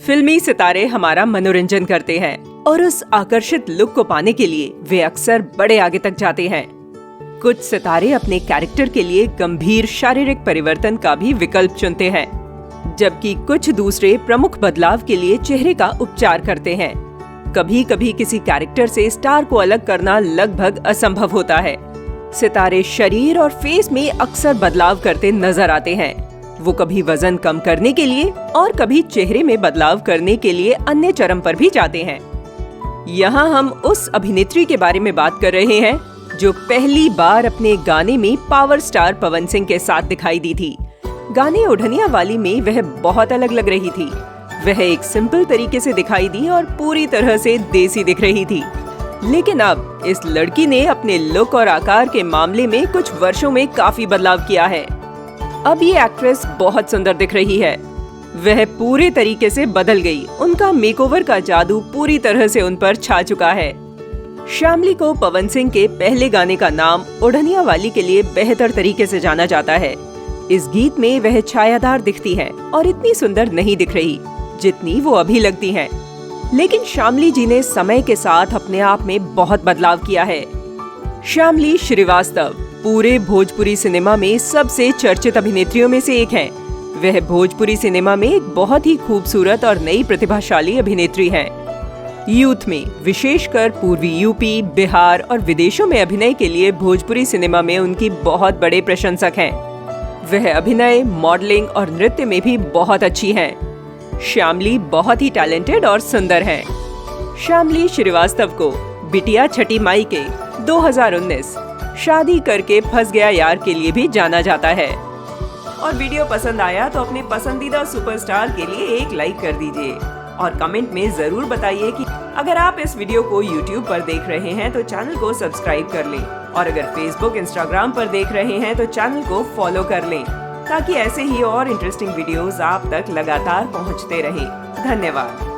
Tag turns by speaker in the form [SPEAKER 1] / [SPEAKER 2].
[SPEAKER 1] फिल्मी सितारे हमारा मनोरंजन करते हैं और उस आकर्षित लुक को पाने के लिए वे अक्सर बड़े आगे तक जाते हैं। कुछ सितारे अपने कैरेक्टर के लिए गंभीर शारीरिक परिवर्तन का भी विकल्प चुनते हैं, जबकि कुछ दूसरे प्रमुख बदलाव के लिए चेहरे का उपचार करते हैं। कभी कभी किसी कैरेक्टर से स्टार को अलग करना लगभग असंभव होता है। सितारे शरीर और फेस में अक्सर बदलाव करते नजर आते हैं। वो कभी वजन कम करने के लिए और कभी चेहरे में बदलाव करने के लिए अन्य चरम पर भी जाते हैं। यहाँ हम उस अभिनेत्री के बारे में बात कर रहे हैं जो पहली बार अपने गाने में पावर स्टार पवन सिंह के साथ दिखाई दी थी। गाने ओढ़निया वाली में वह बहुत अलग लग रही थी। वह एक सिंपल तरीके से दिखाई दी और पूरी तरह से देसी दिख रही थी। लेकिन अब इस लड़की ने अपने लुक और आकार के मामले में कुछ वर्षों में काफी बदलाव किया है। अब ये एक्ट्रेस बहुत सुंदर दिख रही है। वह पूरे तरीके से बदल गई। उनका मेकओवर का जादू पूरी तरह से उन पर छा चुका है। श्यामली को पवन सिंह के पहले गाने का नाम ओढ़निया वाली के लिए बेहतर तरीके से जाना जाता है। इस गीत में वह छायादार दिखती है और इतनी सुंदर नहीं दिख रही जितनी वो अभी लगती हैं। लेकिन श्यामली जी ने समय के साथ अपने आप में बहुत बदलाव किया है। श्यामली श्रीवास्तव पूरे भोजपुरी सिनेमा में सबसे चर्चित अभिनेत्रियों में से एक हैं। वह भोजपुरी सिनेमा में एक बहुत ही खूबसूरत और नई प्रतिभाशाली अभिनेत्री हैं। यूथ में विशेषकर पूर्वी यूपी, बिहार और विदेशों में अभिनय के लिए भोजपुरी सिनेमा में उनकी बहुत बड़े प्रशंसक हैं। वह अभिनय, मॉडलिंग और नृत्य में भी बहुत अच्छी हैं। श्यामली बहुत ही टैलेंटेड और सुंदर हैं। श्यामली श्रीवास्तव को बिटिया छठी माई के 2019 शादी करके फंस गया यार के लिए भी जाना जाता है। और वीडियो पसंद आया तो अपने पसंदीदा सुपरस्टार के लिए एक लाइक कर दीजिए और कमेंट में जरूर बताइए कि अगर आप इस वीडियो को YouTube पर देख रहे हैं तो चैनल को सब्सक्राइब कर लें और अगर Facebook, Instagram पर देख रहे हैं तो चैनल को फॉलो कर लें ताकि ऐसे ही और इंटरेस्टिंग वीडियोस आप तक लगातार पहुंचते रहें। धन्यवाद।